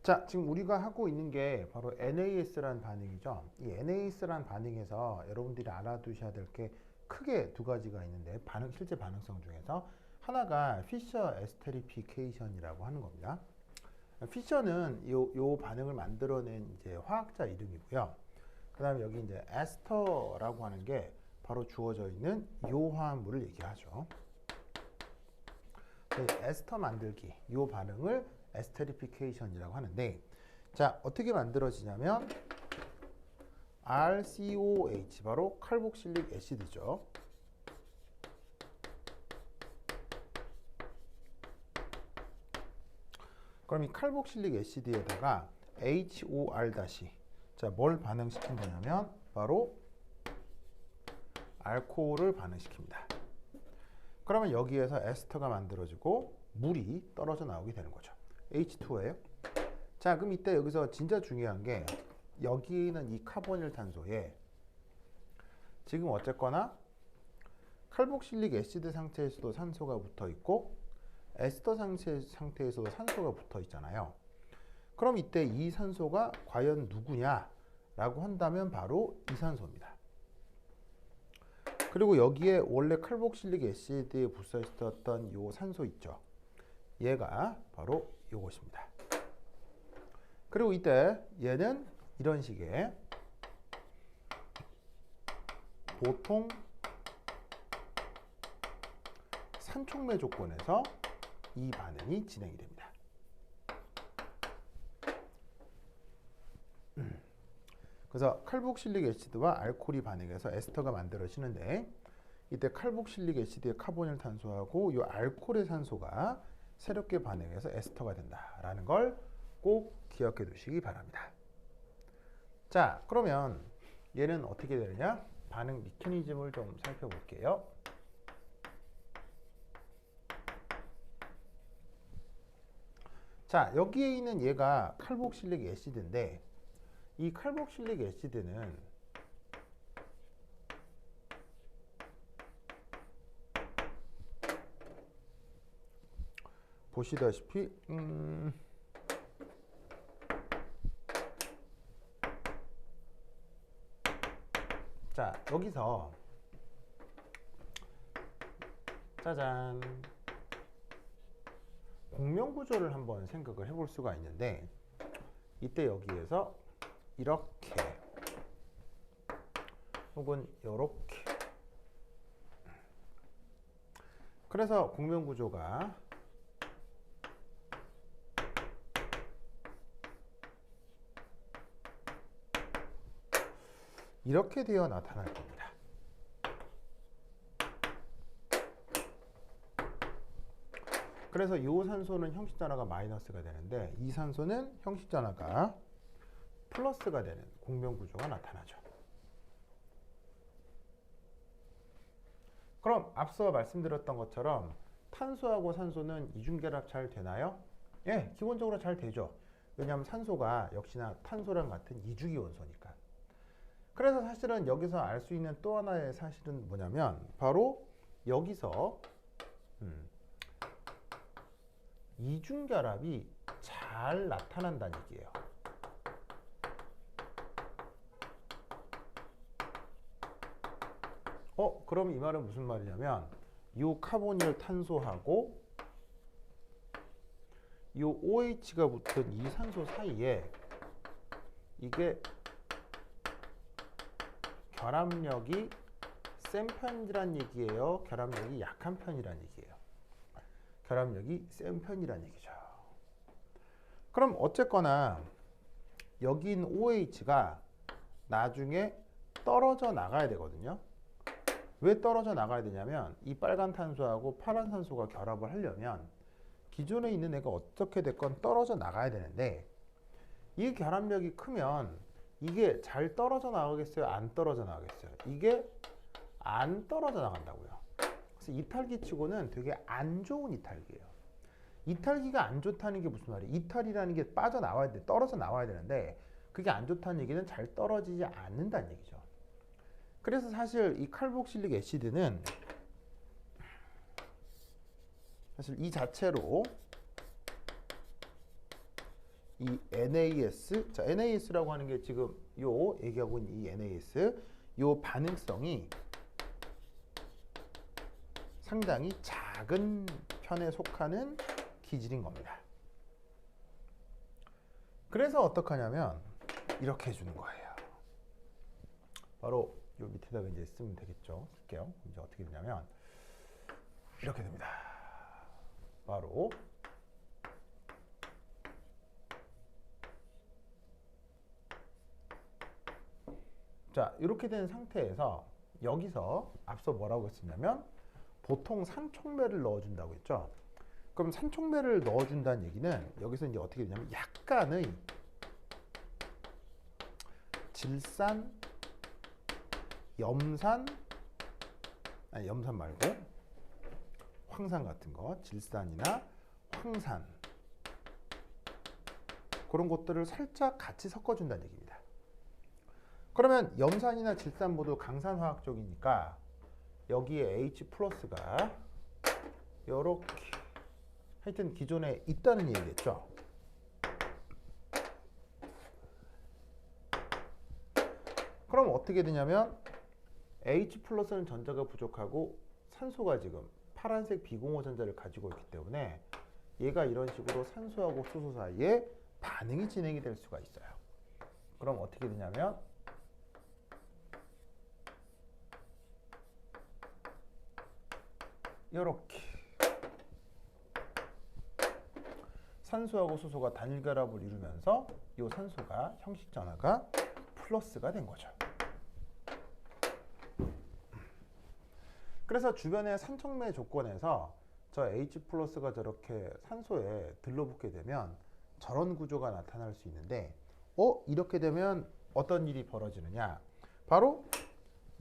자, 지금 우리가 하고 있는 게 바로 NAS라는 반응이죠. 이 NAS라는 반응에서 여러분들이 알아두셔야 될 게 크게 두 가지가 있는데, 실제 반응성 중에서 하나가 피셔 에스테리피케이션이라고 하는 겁니다. 피셔는 요 반응을 만들어낸 이제 화학자 이름이고요. 그 다음에 여기 이제 에스터라고 하는 게 바로 주어져 있는 요 화합물을 얘기하죠. 에스터 만들기, 요 반응을 에스테리피케이션이라고 하는데, 자, 어떻게 만들어지냐면 RCOH, 바로 칼복실릭 애시드죠. 그럼 이 칼복실릭 애시드에다가 HOR 다시, 자, 뭘 반응시킨다냐면 바로 알코올을 반응시킵니다. 그러면 여기에서 에스터가 만들어지고 물이 떨어져 나오게 되는 거죠. H2예요. 자, 그럼 이때 여기서 진짜 중요한 게, 여기는 이 카보닐 탄소에 지금 어쨌거나 칼복실릭 애시드 상태에서도 산소가 붙어 있고 에스터 상태에서도 산소가 붙어 있잖아요. 그럼 이때 이 산소가 과연 누구냐라고 한다면 바로 이산소입니다. 그리고 여기에 원래 칼복실릭 애시드에 붙어 있었던 요 산소 있죠. 얘가 바로 요것입니다. 그리고 이때 얘는 이런 식의 보통 산촉매 조건에서 이 반응이 진행이 됩니다. 그래서 칼복실릭 애시드와 알코올이 반응해서 에스터가 만들어지는데, 이때 칼복실릭 애시드의 카보닐 탄소하고 이 알코올의 산소가 새롭게 반응해서 에스터가 된다라는 걸 꼭 기억해 두시기 바랍니다. 자, 그러면 얘는 어떻게 되느냐? 반응 메커니즘을 좀 살펴볼게요. 자, 여기에 있는 얘가 칼복실릭 애시드인데, 이 칼복실릭 애시드는 보시다시피 자, 여기서 짜잔, 공명 구조를 한번 생각을 해볼 수가 있는데, 이때 여기에서 이렇게 혹은 이렇게, 그래서 공명 구조가 이렇게 되어 나타날 겁니다. 그래서 이 산소는 형식전화가 마이너스가 되는데, 이 산소는 형식전화가 플러스가 되는 공명 구조가 나타나죠. 그럼 앞서 말씀드렸던 것처럼 탄소하고 산소는 이중결합 잘 되나요? 예, 기본적으로 잘 되죠. 왜냐하면 산소가 역시나 탄소랑 같은 이주기 원소니까. 그래서 사실은 여기서 알 수 있는 또 하나의 사실은 뭐냐면, 바로 여기서 이중결합이 잘 나타난다는 얘기예요. 그럼 이 말은 무슨 말이냐면, 이 카보닐 탄소하고 이 OH가 붙은 이 산소 사이에 이게 결합력이 센 편이란 얘기예요? 결합력이 약한 편이란 얘기예요? 결합력이 센 편이란 얘기죠. 그럼 어쨌거나 여긴 OH가 나중에 떨어져 나가야 되거든요. 왜 떨어져 나가야 되냐면, 이 빨간 탄소하고 파란 산소가 결합을 하려면 기존에 있는 애가 어떻게 됐건 떨어져 나가야 되는데, 이 결합력이 크면 이게 잘 떨어져 나가겠어요? 안 떨어져 나가겠어요? 이게 안 떨어져 나간다고요. 그래서 이탈기 치고는 되게 안 좋은 이탈기예요. 이탈기가 안 좋다는 게 무슨 말이에요? 이탈이라는 게 빠져나와야 돼, 떨어져 나와야 되는데, 그게 안 좋다는 얘기는 잘 떨어지지 않는다는 얘기죠. 그래서 사실 이 칼복실릭 애시드는 사실 이 자체로 이 NAS, 자 NAS라고 하는 게 지금 요 얘기하고 있는 이 NAS, 요 반응성이 상당히 작은 편에 속하는 기질인 겁니다. 그래서 어떻게 하냐면 이렇게 해주는 거예요. 바로 요 밑에다가 이제 쓰면 되겠죠. 쓸게요. 이제 어떻게 되냐면 이렇게 됩니다. 바로 자 이렇게 된 상태에서 여기서 앞서 뭐라고 했었냐면 보통 산촉매를 넣어준다고 했죠. 그럼 산촉매를 넣어준다는 얘기는 여기서 이제 어떻게 되냐면 약간의 질산, 염산, 아니 염산 말고 황산 같은 거, 질산이나 황산 그런 것들을 살짝 같이 섞어준다는 얘기입니다. 그러면 염산이나 질산 모두 강산화학 쪽이니까 여기에 H 플러스가 이렇게 하여튼 기존에 있다는 얘기겠죠. 그럼 어떻게 되냐면 H 플러스는 전자가 부족하고 산소가 지금 파란색 비공호 전자를 가지고 있기 때문에 얘가 이런 식으로 산소하고 수소 사이에 반응이 진행이 될 수가 있어요. 그럼 어떻게 되냐면 이렇게 산소하고 수소가 단일 결합을 이루면서 이 산소가 형식 전하가 플러스가 된 거죠. 그래서 주변의 산촉매 조건에서 저 H 플러스가 저렇게 산소에 들러붙게 되면 저런 구조가 나타날 수 있는데 이렇게 되면 어떤 일이 벌어지느냐, 바로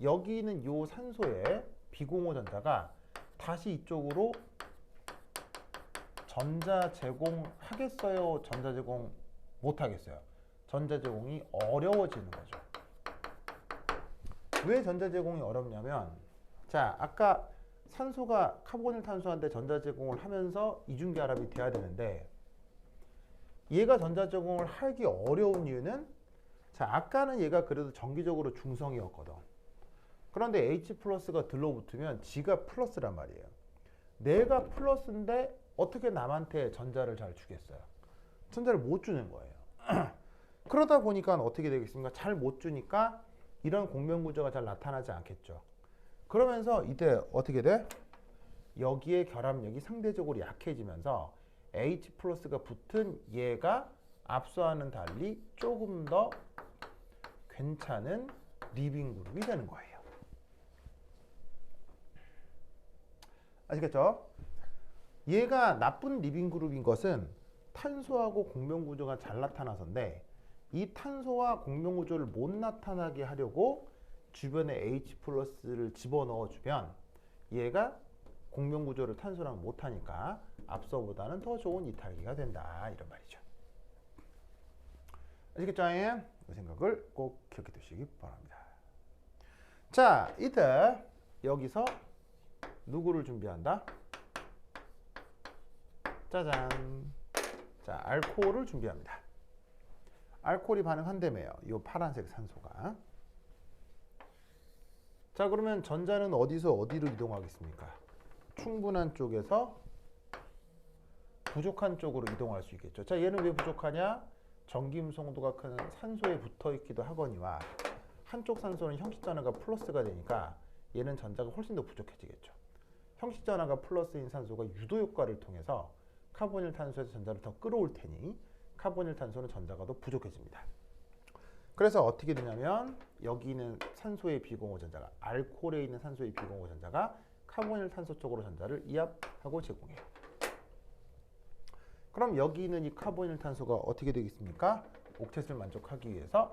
여기 있는 이 산소의 비공호 전자가 다시 이쪽으로 전자 제공하겠어요? 전자 제공 못하겠어요? 전자 제공이 어려워지는 거죠. 왜 전자 제공이 어렵냐면, 자 아까 산소가 카본일탄소한테 전자 제공을 하면서 이중결합이 돼야 되는데 얘가 전자 제공을 하기 어려운 이유는, 자 아까는 얘가 그래도 정기적으로 중성이었거든. 그런데 H 플러스가 들러붙으면 지가 플러스란 말이에요. 내가 플러스인데 어떻게 남한테 전자를 잘 주겠어요? 전자를 못 주는 거예요. 그러다 보니까 어떻게 되겠습니까? 잘 못 주니까 이런 공명 구조가 잘 나타나지 않겠죠. 그러면서 이때 어떻게 돼? 여기에 결합력이 상대적으로 약해지면서 H 플러스가 붙은 얘가 앞서와는 달리 조금 더 괜찮은 리빙 그룹이 되는 거예요. 아시겠죠? 얘가 나쁜 리빙 그룹인 것은 탄소하고 공명 구조가 잘 나타나서인데, 이 탄소와 공명 구조를 못 나타나게 하려고 주변에 H 플러스를 집어넣어 주면 얘가 공명 구조를 탄소랑 못하니까 앞서보다는 더 좋은 이탈기가 된다, 이런 말이죠. 아시겠죠? 이 생각을 꼭 기억해 두시기 바랍니다. 자, 이때 여기서 누구를 준비한다? 짜잔. 자, 알코올을 준비합니다. 알코올이 반응한다며요. 이 파란색 산소가. 자, 그러면 전자는 어디서 어디로 이동하겠습니까? 충분한 쪽에서 부족한 쪽으로 이동할 수 있겠죠. 자, 얘는 왜 부족하냐? 전기음성도가 큰 산소에 붙어 있기도 하거니와 한쪽 산소는 형식 전하가 플러스가 되니까 얘는 전자가 훨씬 더 부족해지겠죠. 형식 전하가 플러스인 산소가 유도 효과를 통해서 카본일 탄소에서 전자를 더 끌어올 테니 카본일 탄소는 전자가 더 부족해집니다. 그래서 어떻게 되냐면 여기 있는 산소의 비공호 전자가, 알코올에 있는 산소의 비공호 전자가 카본일 탄소 쪽으로 전자를 이압하고 제공해요. 그럼 여기 있는 이 카본일 탄소가 어떻게 되겠습니까? 옥텟을 만족하기 위해서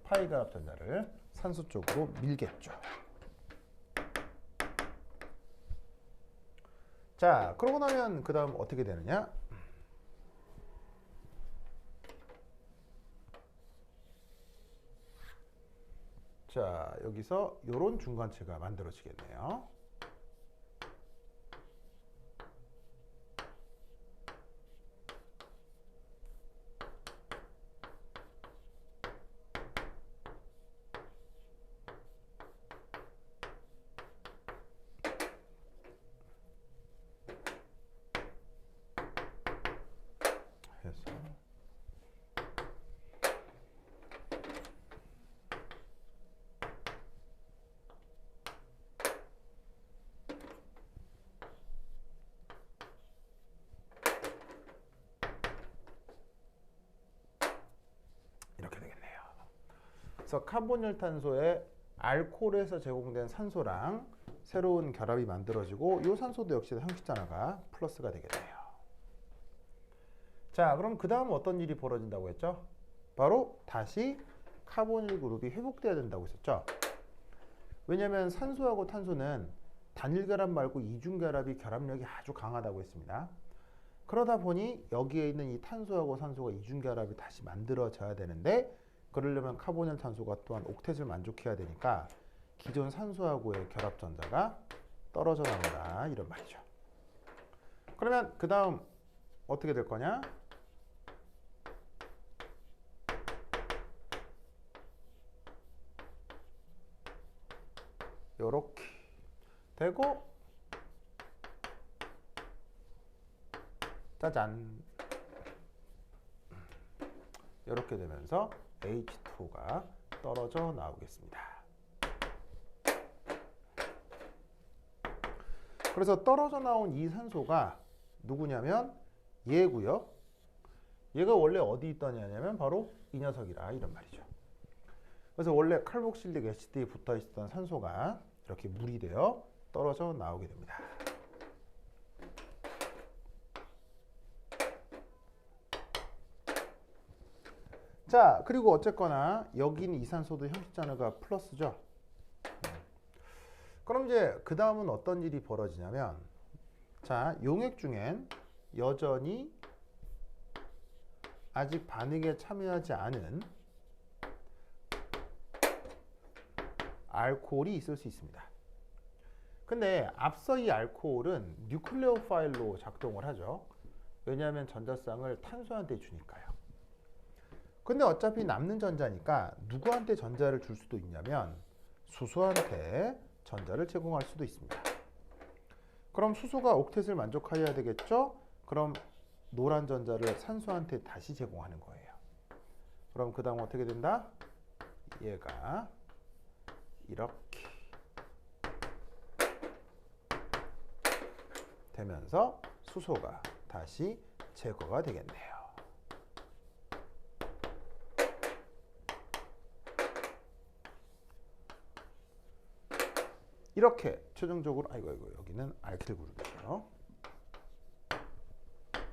파이 결합 전자를 산소 쪽으로 밀겠죠. 자, 그러고 나면 그 다음 어떻게 되느냐? 자, 여기서 이런 중간체가 만들어지겠네요. 그래서 카본일탄소에 알코올에서 제공된 산소랑 새로운 결합이 만들어지고 이 산소도 역시 형식전화가 플러스가 되게 돼요. 자, 그럼 그 다음 어떤 일이 벌어진다고 했죠? 바로 다시 카보닐 그룹이 회복돼야 된다고 했었죠. 왜냐하면 산소하고 탄소는 단일 결합 말고 이중 결합이 결합력이 아주 강하다고 했습니다. 그러다 보니 여기에 있는 이 탄소하고 산소가 이중 결합이 다시 만들어져야 되는데, 그러려면 카보닐 탄소가 또한 옥텟을 만족해야 되니까 기존 산소하고의 결합 전자가 떨어져 나온다, 이런 말이죠. 그러면 그 다음 어떻게 될 거냐? 요렇게 되고, 짜잔, 이렇게 되면서 H2가 떨어져 나오겠습니다. 그래서 떨어져 나온 이 산소가 누구냐면 얘고요. 얘가 원래 어디 있더냐면 바로 이 녀석이라, 이런 말이죠. 그래서 원래 칼복실릭 에시드에 붙어 있었던 산소가 이렇게 물이 되어 떨어져 나오게 됩니다. 자, 그리고 어쨌거나 여기는 이산소도 형식전화가 플러스죠. 그럼 이제 그 다음은 어떤 일이 벌어지냐면, 자, 용액 중엔 여전히 아직 반응에 참여하지 않은 알코올이 있을 수 있습니다. 근데 앞서 이 알코올은 뉴클레오파일로 작동을 하죠. 왜냐하면 전자쌍을 탄소한테 주니까요. 근데 어차피 남는 전자니까 누구한테 전자를 줄 수도 있냐면 수소한테 전자를 제공할 수도 있습니다. 그럼 수소가 옥텟을 만족해야 되겠죠? 그럼 노란 전자를 산소한테 다시 제공하는 거예요. 그럼 그 다음 어떻게 된다? 얘가 이렇게 되면서 수소가 다시 제거가 되겠네요. 이렇게 최종적으로, 아이고 여기는 알킬 그룹이죠.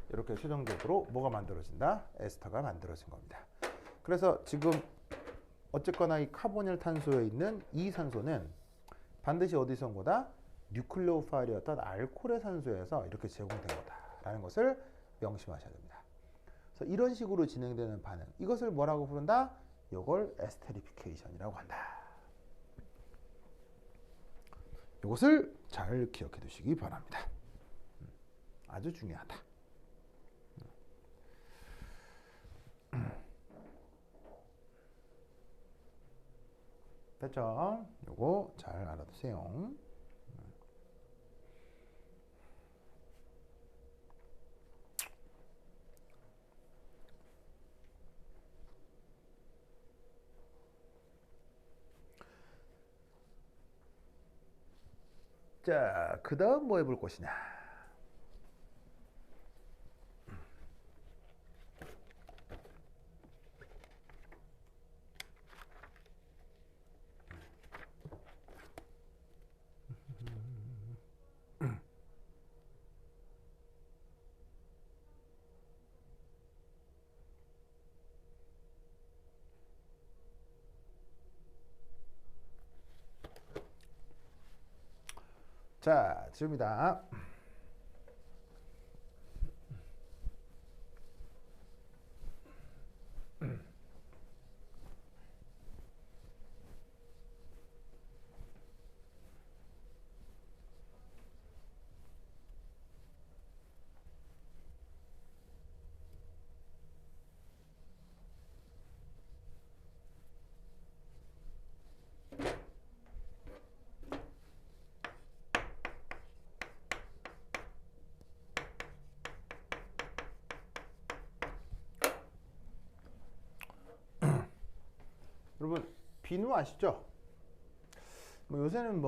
이렇게 최종적으로 뭐가 만들어진다? 에스터가 만들어진 겁니다. 그래서 지금 어쨌거나 이 카보닐 탄소에 있는 이 산소는 반드시 어디서 온 거다? 뉴클레오파일이었던 알코올의 산소에서 이렇게 제공된 거다라는 것을 명심하셔야 됩니다. 그래서 이런 식으로 진행되는 반응, 이것을 뭐라고 부른다? 이걸 에스테리피케이션이라고 한다. 이것을 잘 기억해 두시기 바랍니다. 아주 중요하다. 됐죠? 요거 잘 알아두세요. 자, 그 다음 뭐 해볼 것이냐. 자, 지금이다. 여러분 비누 아시죠? 뭐 요새는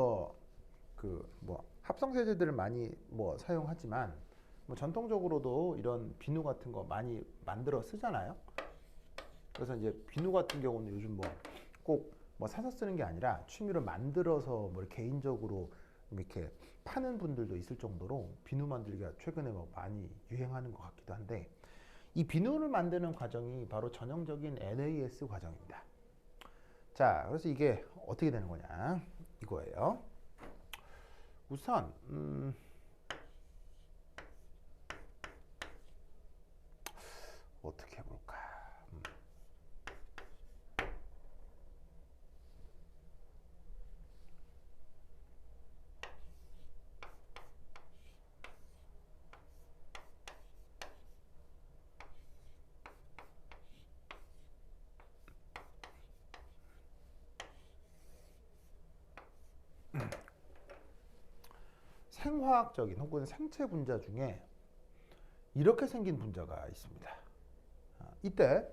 합성 세제들을 많이 사용하지만 전통적으로도 이런 비누 같은 거 많이 만들어 쓰잖아요. 그래서 이제 비누 같은 경우는 요즘 꼭 뭐 사서 쓰는 게 아니라 취미로 만들어서 뭐 개인적으로 이렇게 파는 분들도 있을 정도로 비누 만들기가 최근에 뭐 많이 유행하는 것 같기도 한데, 이 비누를 만드는 과정이 바로 전형적인 NAS 과정입니다. 자, 그래서 이게 어떻게 되는 거냐 이거예요. 우선 어떻게 해볼까. 생화학적인 혹은 생체 분자 중에 이렇게 생긴 분자가 있습니다. 이때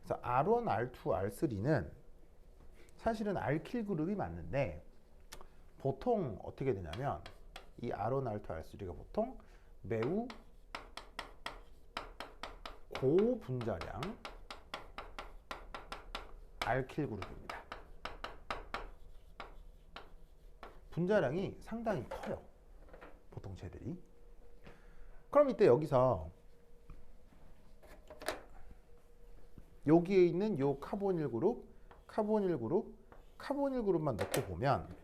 그래서 R1, R2, R3는 사실은 알킬 그룹이 맞는데, 보통 어떻게 되냐면 이 R1, R2, R3가 보통 매우 고분자량 알킬 그룹입니다. 분자량이 상당히 커요, 보통 쟤들이. 그럼 이때 여기서 여기에 있는 요 카보닐 그룹, 카보닐 그룹, 카보닐 그룹만 넣고 보면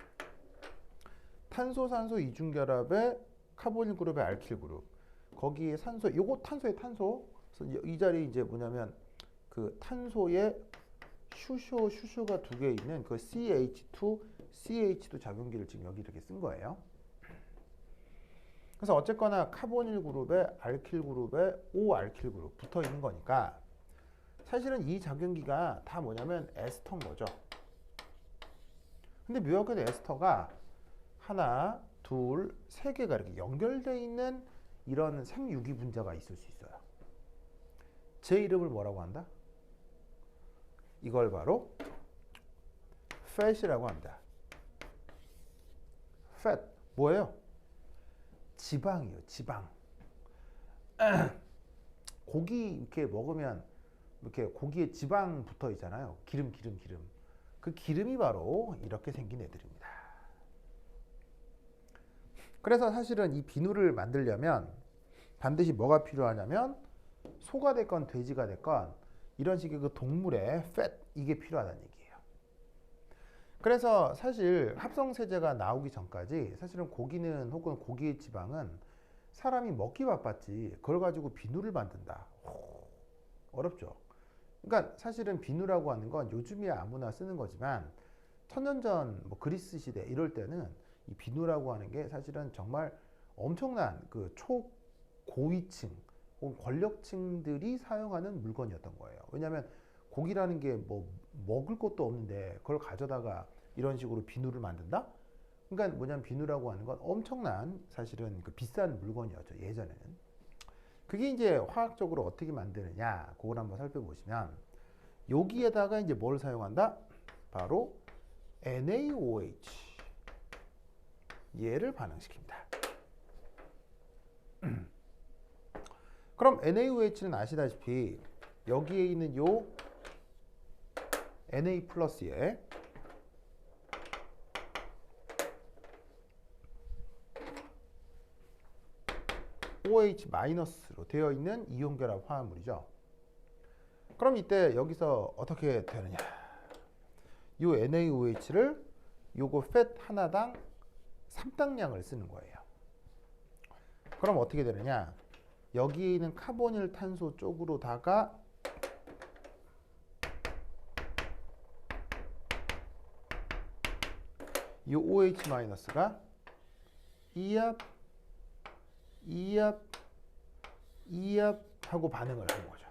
탄소 산소 이중결합의 카보닐 그룹의 알킬 그룹, 거기에 산소, 요거 탄소의 탄소, 그래서 이 자리 이제 뭐냐면 그 탄소에 슈쇼가 두 개 있는 그 CH2, CH2 작용기를 지금 여기 이렇게 쓴 거예요. 그래서 어쨌거나 카보닐 그룹에 알킬 그룹에 O 알킬 그룹 붙어 있는 거니까 사실은 이 작용기가 다 뭐냐면 에스터인 거죠. 근데 묘하게도 에스터가 하나, 둘, 세 개가 이렇게 연결되어 있는 이런 생유기 분자가 있을 수 있어요. 제 이름을 뭐라고 한다? 이걸 바로 fat이라고 합니다. fat 뭐예요? 지방이에요, 지방. 고기 이렇게 먹으면 이렇게 고기에 지방 붙어 있잖아요. 기름. 그 기름이 바로 이렇게 생긴 애들입니다. 그래서 사실은 이 비누를 만들려면 반드시 뭐가 필요하냐면 소가 됐건 돼지가 됐건 이런 식의 그 동물의 fat, 이게 필요하다는 얘기예요. 그래서 사실 합성세제가 나오기 전까지 사실은 고기는 혹은 고기의 지방은 사람이 먹기 바빴지 그걸 가지고 비누를 만든다, 어렵죠. 그러니까 사실은 비누라고 하는 건 요즘이야 아무나 쓰는 거지만 천년 전 뭐 그리스 시대 이럴 때는 이 비누라고 하는 게 사실은 정말 엄청난 그 초고위층 혹은 권력층들이 사용하는 물건이었던 거예요. 왜냐하면 고기라는 게 뭐 먹을 것도 없는데 그걸 가져다가 이런 식으로 비누를 만든다? 그러니까 뭐냐면 비누라고 하는 건 엄청난 사실은 그 비싼 물건이었죠, 예전에는. 그게 이제 화학적으로 어떻게 만드느냐, 그걸 한번 살펴보시면 여기에다가 이제 뭘 사용한다? 바로 NaOH, 얘를 반응시킵니다. 그럼 NaOH는 아시다시피 여기에 있는 요 Na 플러스에 OH 마이너스로 되어 있는 이온결합 화합물이죠. 그럼 이때 여기서 어떻게 되느냐? 요 NaOH를 요거 팻 하나당 3당량을 쓰는 거예요. 그럼 어떻게 되느냐? 여기에 있는 카보닐 탄소 쪽으로다가 이 OH 마이너스가 이압 하고 반응을 하는 거죠.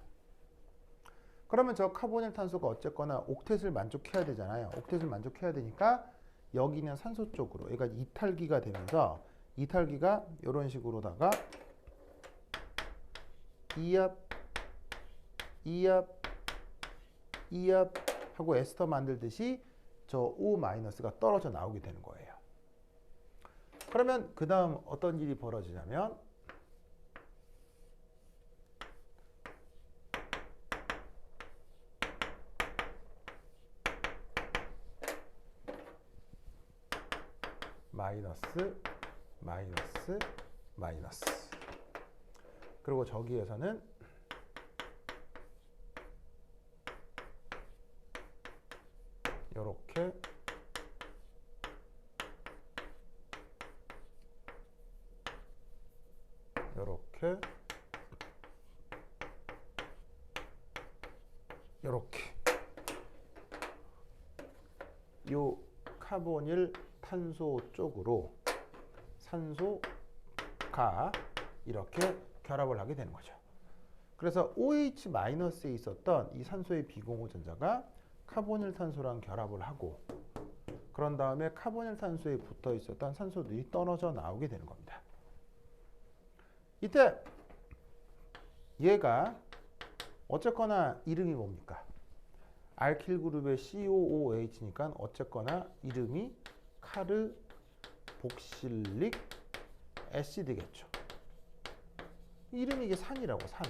그러면 저 카보닐 탄소가 어쨌거나 옥텟을 만족해야 되잖아요. 옥텟을 만족해야 되니까 여기는 산소 쪽으로, 그러니까 이탈기가 되면서 이탈기가 이런 식으로다가 이압 하고 에스터 만들듯이 저 O-가 떨어져 나오게 되는 거예요. 그러면 그 다음 어떤 일이 벌어지냐면 마이너스 마이너스 마이너스. 그리고 저기에서는 요렇게 요렇게 요렇게 요 카보닐 탄소 쪽으로 산소가 이렇게 결합을 하게 되는 거죠. 그래서 OH-에 있었던 이 산소의 비공호 전자가 카보닐 탄소랑 결합을 하고 그런 다음에 카보닐 탄소에 붙어 있었던 산소들이 떨어져 나오게 되는 겁니다. 이때 얘가 어쨌거나 이름이 뭡니까? 알킬 그룹의 COOH니까 어쨌거나 이름이 카르복실릭 애시드겠죠. 이름이 이게 산이라고, 산.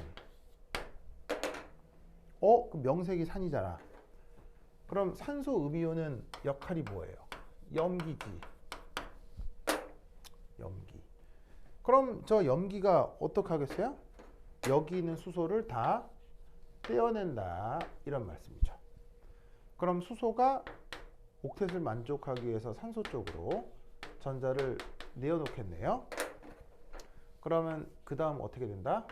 그 명색이 산이잖아. 그럼 산소 음이온은 역할이 뭐예요? 염기지. 염기. 그럼 저 염기가 어떻게 하겠어요? 여기 있는 수소를 다 떼어낸다, 이런 말씀이죠. 그럼 수소가 옥텟을 만족하기 위해서 산소 쪽으로 전자를 내어놓겠네요. 그러면 그 다음 어떻게 된다?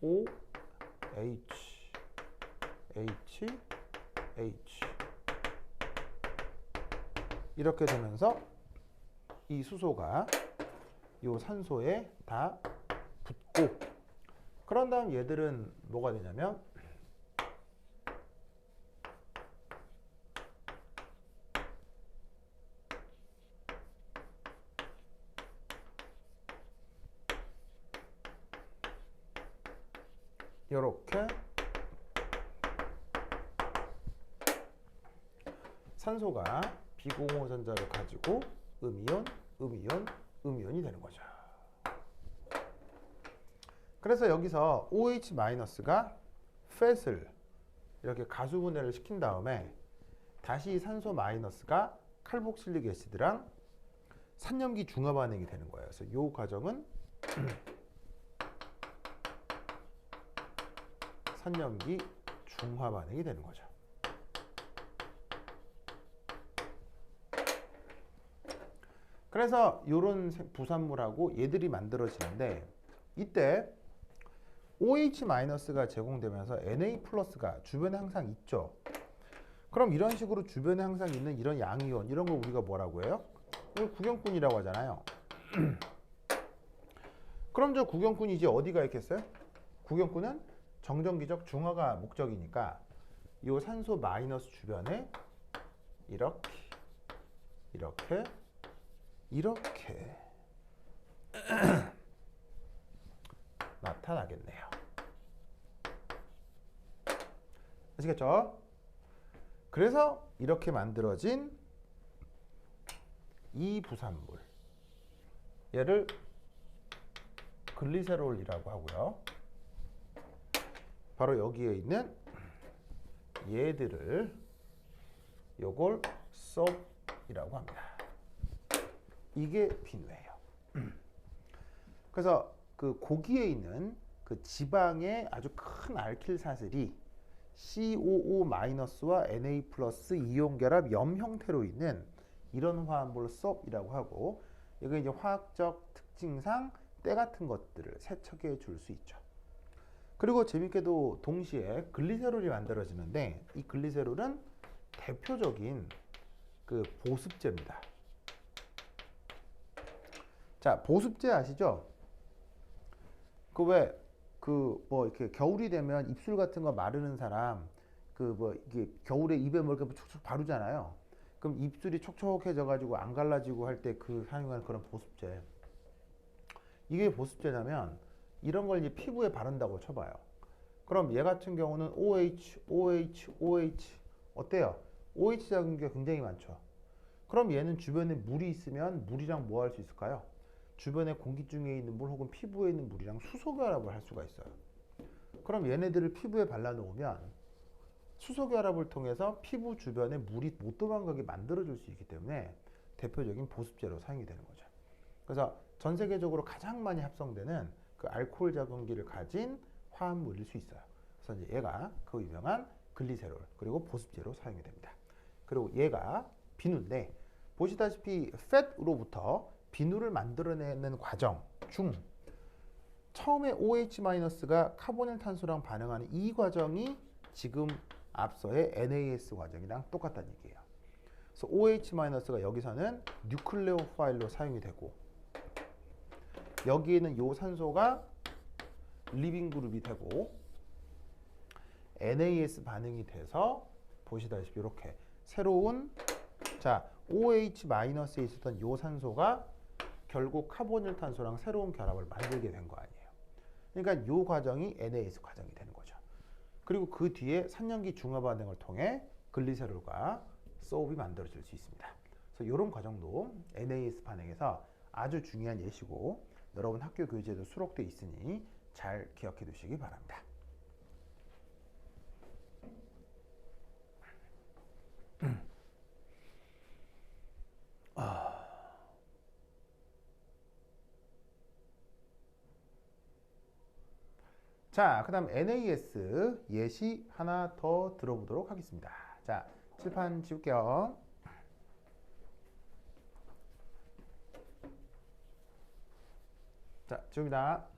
O, H, H, H 이렇게 되면서 이 수소가 이 산소에 다 붙고 그런 다음 얘들은 뭐가 되냐면 이렇게 산소가 비공호 전자를 가지고 음이온, 음이온, 음이온이 되는 거죠. 그래서 여기서 OH-가 팻을 이렇게 가수분해를 시킨 다음에 다시 산소 마이너스가 칼복실릭 애시드랑 산염기 중화 반응이 되는 거예요. 그래서 이 과정은 산염기 중화 반응이 되는 거죠. 그래서 이런 부산물하고 얘들이 만들어지는데 이때 OH-가 제공되면서 Na+가 주변에 항상 있죠. 그럼 이런 식으로 주변에 항상 있는 이런 양이온 이런 걸 우리가 뭐라고 해요? 이걸 구경꾼이라고 하잖아요. 그럼 저 구경꾼이 이제 어디가 있겠어요? 구경꾼은 정전기적 중화가 목적이니까 이 산소 마이너스 주변에 이렇게 이렇게 이렇게 나타나겠네요. 아시겠죠? 그래서 이렇게 만들어진 이 부산물 얘를 글리세롤이라고 하고요. 바로 여기에 있는 얘들을 요걸 섭이라고 합니다. 이게 비누예요. 그래서 그 고기에 있는 그 지방의 아주 큰 알킬 사슬이 COO-와 Na+ 이온 결합 염 형태로 있는 이런 화합물을 섭이라고 하고 이게 이제 화학적 특징상 때 같은 것들을 세척해 줄 수 있죠. 그리고 재밌게도 동시에 글리세롤이 만들어지는데 이 글리세롤은 대표적인 그 보습제입니다. 자, 보습제 아시죠? 그 왜 그 뭐 이렇게 겨울이 되면 입술 같은 거 마르는 사람 그 뭐 이게 겨울에 입에 뭐 이렇게 촉촉 바르잖아요. 그럼 입술이 촉촉해져 가지고 안 갈라지고 할 때 그 사용하는 그런 보습제. 이게 보습제냐면 이런 걸 이제 피부에 바른다고 쳐봐요. 그럼 얘 같은 경우는 OH, OH, OH 어때요? OH 작용기가 굉장히 많죠. 그럼 얘는 주변에 물이 있으면 물이랑 뭐 할 수 있을까요? 주변에 공기 중에 있는 물 혹은 피부에 있는 물이랑 수소 결합을 할 수가 있어요. 그럼 얘네들을 피부에 발라 놓으면 수소 결합을 통해서 피부 주변에 물이 못 도망가게 만들어 줄 수 있기 때문에 대표적인 보습제로 사용이 되는 거죠. 그래서 전 세계적으로 가장 많이 합성되는 그 알코올 작용기를 가진 화합물일 수 있어요. 그래서 이제 얘가 그 유명한 글리세롤 그리고 보습제로 사용이 됩니다. 그리고 얘가 비누인데 보시다시피 팻으로부터 비누를 만들어내는 과정 중 처음에 OH-가 카보닐 탄소랑 반응하는 이 과정이 지금 앞서의 NAS 과정이랑 똑같다는 얘기예요. 그래서 OH-가 여기서는 뉴클레오파일로 사용이 되고 여기에는 요 산소가 리빙 그룹이 되고 NAS 반응이 돼서 보시다시피 이렇게 새로운 자 OH-에 있었던 요 산소가 결국 카보닐 탄소랑 새로운 결합을 만들게 된 거 아니에요. 그러니까 요 과정이 NAS 과정이 되는 거죠. 그리고 그 뒤에 산염기 중화 반응을 통해 글리세롤과 소업이 만들어질 수 있습니다. 그래서 이런 과정도 NAS 반응에서 아주 중요한 예시고 여러분 학교 교재에도 수록되어 있으니 잘 기억해 두시기 바랍니다. 자, 그 다음 NAS 예시 하나 더 들어보도록 하겠습니다. 자, 칠판 지울게요. 자, 지웁니다.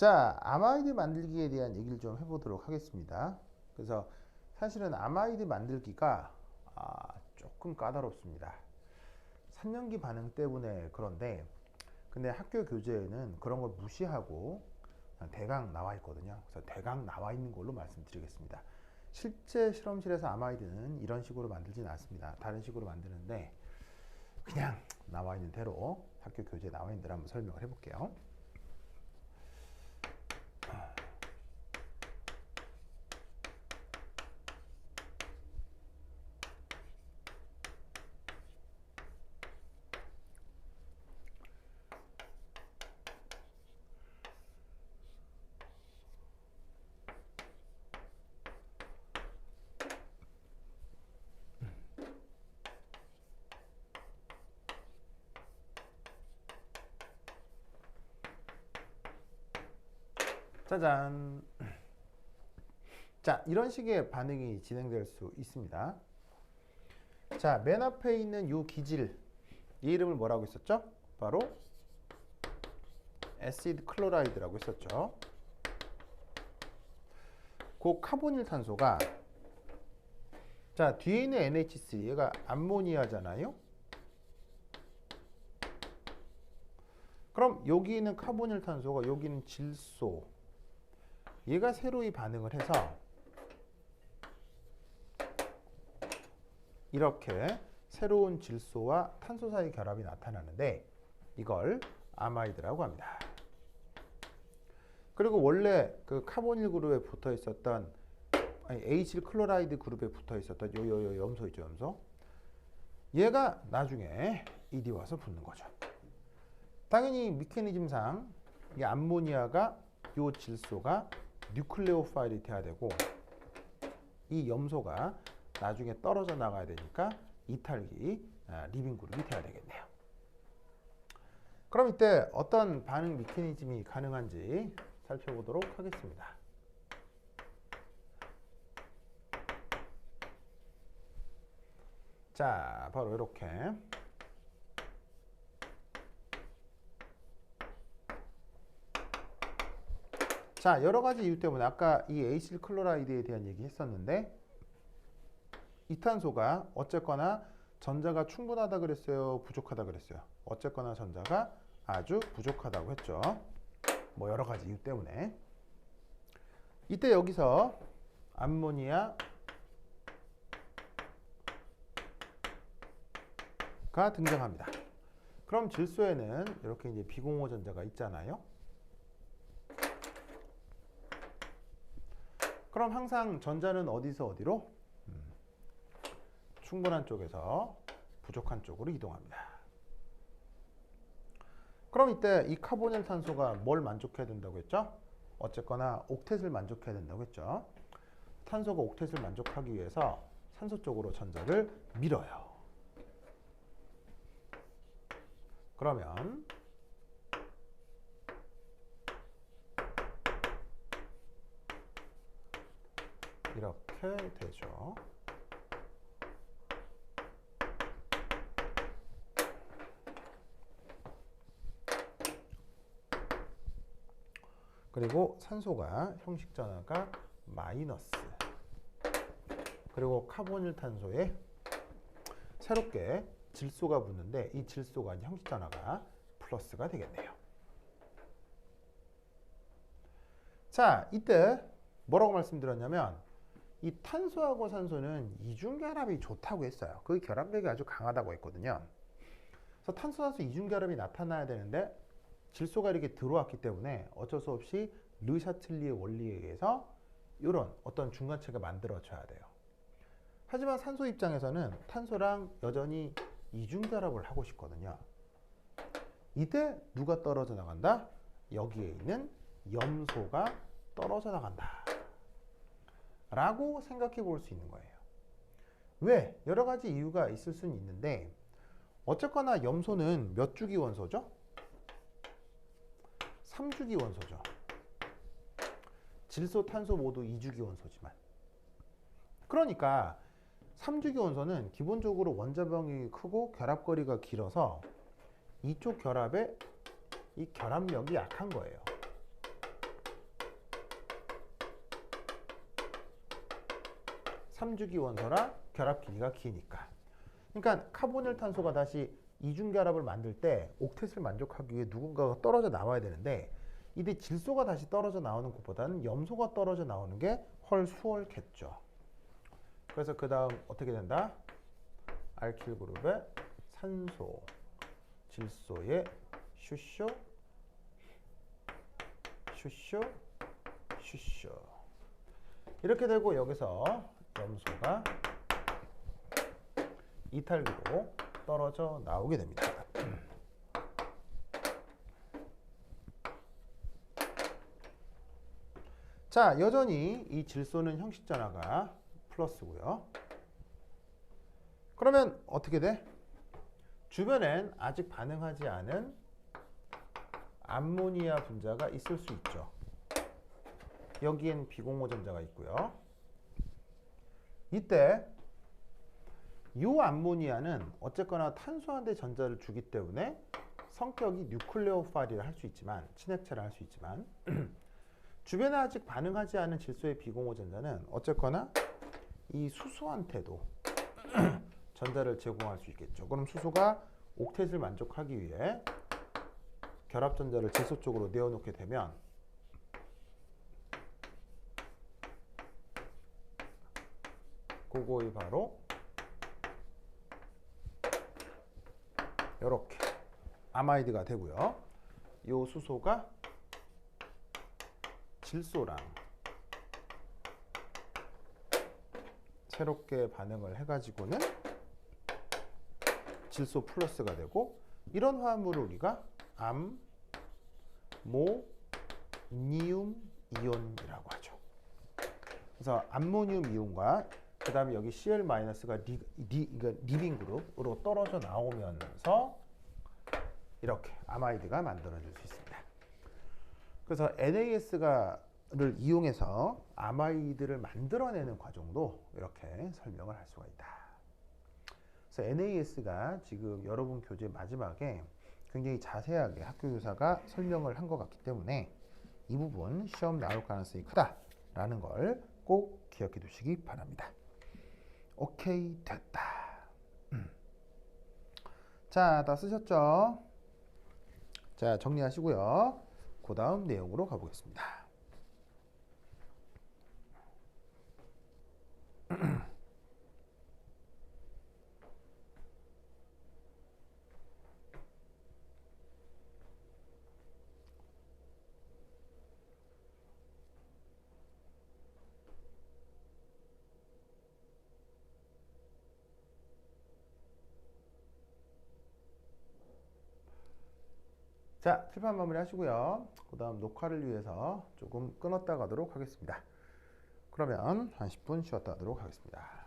자, 아마이드 만들기에 대한 얘기를 좀 해보도록 하겠습니다. 그래서 사실은 아마이드 만들기가 조금 까다롭습니다. 산염기 반응 때문에 그런데 근데 학교 교재에는 그런 걸 무시하고 그냥 대강 나와 있거든요. 그래서 대강 나와 있는 걸로 말씀드리겠습니다. 실제 실험실에서 아마이드는 이런 식으로 만들진 않습니다. 다른 식으로 만드는데 그냥 나와 있는 대로 학교 교재에 나와 있는 대로 한번 설명을 해볼게요. 짜잔. 자, 이런 식의 반응이 진행될 수 있습니다. 자, 맨 앞에 있는 이 기질, 이 이름을 뭐라고 했었죠? 바로 애시드 클로라이드라고 했었죠. 그 카보닐 탄소가 자, 뒤에 있는 NH3 얘가 암모니아잖아요. 그럼 여기 있는 카보닐 탄소가 여기는 질소. 얘가 새로이 반응을 해서 이렇게 새로운 질소와 탄소 사이 결합이 나타나는데 이걸 아마이드라고 합니다. 그리고 원래 그 카보닐 그룹에 붙어 있었던 H 클로라이드 그룹에 붙어 있었던 요 염소 있죠, 염소. 얘가 나중에 이리 와서 붙는 거죠. 당연히 미케니즘상 이 암모니아가 요 질소가 뉴클레오파일이 돼야 되고 이 염소가 나중에 떨어져 나가야 되니까 이탈기 리빙 그룹이 돼야 되겠네요. 그럼 이때 어떤 반응 미케니즘이 가능한지 살펴보도록 하겠습니다. 자, 바로 이렇게 자, 여러 가지 이유 때문에 아까 이 에이실 클로라이드에 대한 얘기 했었는데 이 탄소가 어쨌거나 전자가 충분하다 그랬어요? 부족하다 그랬어요? 어쨌거나 전자가 아주 부족하다고 했죠. 뭐 여러 가지 이유 때문에. 이때 여기서 암모니아가 등장합니다. 그럼 질소에는 이렇게 이제 비공호 전자가 있잖아요. 그럼 항상 전자는 어디서 어디로? 충분한 쪽에서 부족한 쪽으로 이동합니다. 그럼 이때 이 카보닐 탄소가 뭘 만족해야 된다고 했죠? 어쨌거나 옥텟을 만족해야 된다고 했죠. 탄소가 옥텟을 만족하기 위해서 산소 쪽으로 전자를 밀어요. 그러면 이렇게 되죠. 그리고 산소가 형식 전하가 마이너스, 그리고 카보닐 탄소에 새롭게 질소가 붙는데 이 질소가 형식 전하가 플러스가 되겠네요. 자, 이때 뭐라고 말씀드렸냐면 이 탄소하고 산소는 이중결합이 좋다고 했어요. 그 결합력이 아주 강하다고 했거든요. 그래서 탄소, 산소 이중결합이 나타나야 되는데 질소가 이렇게 들어왔기 때문에 어쩔 수 없이 르샤틀리의 원리에 의해서 이런 어떤 중간체가 만들어져야 돼요. 하지만 산소 입장에서는 탄소랑 여전히 이중결합을 하고 싶거든요. 이때 누가 떨어져 나간다? 여기에 있는 염소가 떨어져 나간다 라고 생각해 볼 수 있는 거예요. 왜? 여러 가지 이유가 있을 수는 있는데 어쨌거나 염소는 몇 주기 원소죠? 3주기 원소죠. 질소, 탄소 모두 2주기 원소지만. 그러니까 3주기 원소는 기본적으로 원자병이 크고 결합거리가 길어서 이쪽 결합에 이 결합력이 약한 거예요. 삼주기 원소라 결합 길이가 기니까. 그러니까 카보닐 탄소가 다시 이중결합을 만들 때 옥텟을 만족하기 위해 누군가가 떨어져 나와야 되는데 이때 질소가 다시 떨어져 나오는 것보다는 염소가 떨어져 나오는 게 훨 수월겠죠. 그래서 그 다음 어떻게 된다? 알킬 그룹에 산소, 질소에 슈쇼, 슈쇼, 슈쇼 이렇게 되고 여기서 염소가 이탈기로 떨어져 나오게 됩니다. 자, 여전히 이 질소는 형식 전하가 플러스고요. 그러면 어떻게 돼? 주변엔 아직 반응하지 않은 암모니아 분자가 있을 수 있죠. 여기엔 비공호 전자가 있고요. 이때 이 암모니아는 어쨌거나 탄소한테 전자를 주기 때문에 성격이 뉴클레오파일을 할 수 있지만 친액체를 할 수 있지만 주변에 아직 반응하지 않은 질소의 비공호 전자는 어쨌거나 이 수소한테도 전자를 제공할 수 있겠죠. 그럼 수소가 옥텟을 만족하기 위해 결합 전자를 질소 쪽으로 내어놓게 되면 그거이 바로 이렇게 아마이드가 되고요. 이 수소가 질소랑 새롭게 반응을 해가지고는 질소 플러스가 되고 이런 화합물을 우리가 암모니움 이온이라고 하죠. 그래서 암모니움 이온과 그 다음에 여기 Cl-가 리빙 그룹으로 떨어져 나오면서 이렇게 아마이드가 만들어질 수 있습니다. 그래서 NAS를 이용해서 아마이드를 만들어내는 과정도 이렇게 설명을 할 수가 있다. 그래서 NAS가 지금 여러분 교재 마지막에 굉장히 자세하게 학교 교사가 설명을 한 것 같기 때문에 이 부분 시험 나올 가능성이 크다라는 걸 꼭 기억해 두시기 바랍니다. 오케이, 됐다. 자, 다 쓰셨죠? 자, 정리하시고요. 그 다음 내용으로 가보겠습니다. 자, 칠판 마무리 하시고요. 그 다음 녹화를 위해서 조금 끊었다 가도록 하겠습니다. 그러면 한 10분 쉬었다 하도록 하겠습니다.